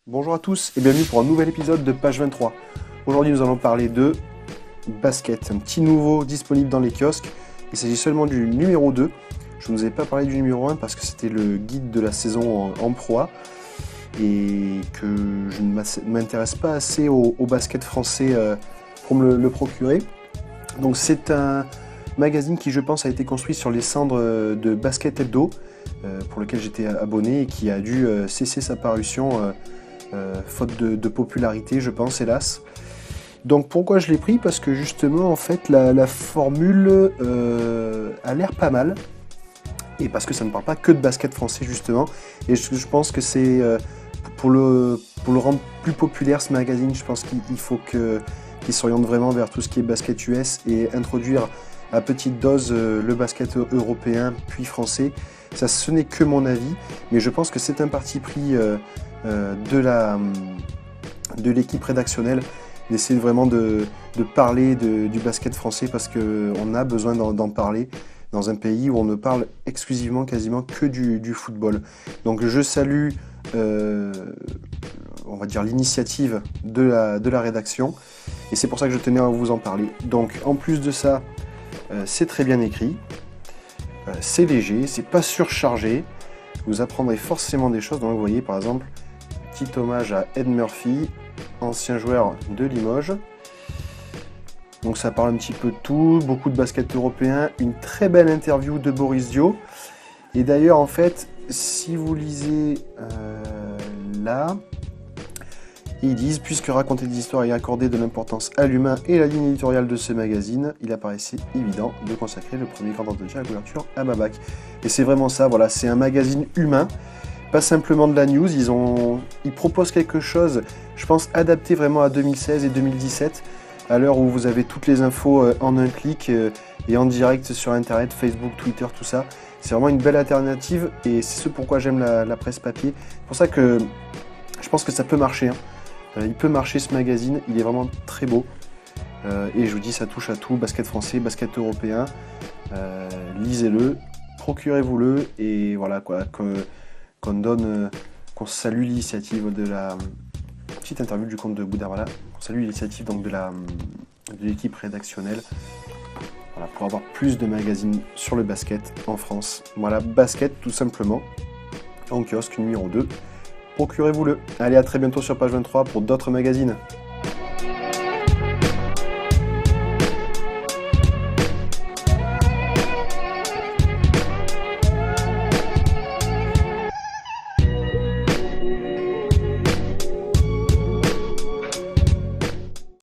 Bonjour à tous et bienvenue pour un nouvel épisode de Page 23. Aujourd'hui nous allons parler de basket, un petit nouveau disponible dans les kiosques. Il s'agit seulement du numéro 2. Je ne vous ai pas parlé du numéro 1 parce que c'était le guide de la saison en Pro A et que je ne m'intéresse pas assez au basket français pour me le procurer. Donc c'est un magazine qui je pense a été construit sur les cendres de Basket Hebdo pour lequel j'étais abonné et qui a dû cesser sa parution faute de popularité, je pense, hélas. Donc pourquoi je l'ai pris? Parce que justement, en fait, la formule a l'air pas mal. Et parce que ça ne parle pas que de basket français, justement. Et je pense que c'est pour le rendre plus populaire, ce magazine, je pense qu'il faut qu'il s'oriente vraiment vers tout ce qui est basket US et introduire à petite dose le basket européen puis français. Ça, ce n'est que mon avis, mais je pense que c'est un parti pris de l'équipe rédactionnelle d'essayer vraiment de parler du basket français parce qu'on a besoin d'en parler dans un pays où on ne parle exclusivement, quasiment que du football. Donc je salue, on va dire, l'initiative de la rédaction et c'est pour ça que je tenais à vous en parler. Donc en plus de ça, c'est très bien écrit, c'est léger, c'est pas surchargé, vous apprendrez forcément des choses. Donc vous voyez par exemple, petit hommage à Ed Murphy, ancien joueur de Limoges. Donc ça parle un petit peu de tout, beaucoup de basket européen, une très belle interview de Boris Dio. Et d'ailleurs en fait, si vous lisez là, ils disent, puisque raconter des histoires et accorder de l'importance à l'humain et la ligne éditoriale de ce magazine, il apparaissait évident de consacrer le premier grand entretien à la couverture à Babac. Et c'est vraiment ça, voilà, c'est un magazine humain, pas simplement de la news, ils proposent quelque chose, je pense, adapté vraiment à 2016 et 2017, à l'heure où vous avez toutes les infos en un clic et en direct sur Internet, Facebook, Twitter, tout ça. C'est vraiment une belle alternative et c'est ce pourquoi j'aime la presse papier. C'est pour ça que je pense que ça peut marcher, hein. Il peut marcher ce magazine, il est vraiment très beau. Et je vous dis, ça touche à tout, basket français, basket européen. Lisez-le, procurez-vous-le et voilà quoi, qu'on salue l'initiative de la petite interview du compte de Bouddha, qu'on salue l'initiative donc de l'équipe rédactionnelle. Voilà, pour avoir plus de magazines sur le basket en France. Voilà, basket tout simplement, en kiosque numéro 2. Procurez-vous-le. Allez, à très bientôt sur Page 23 pour d'autres magazines.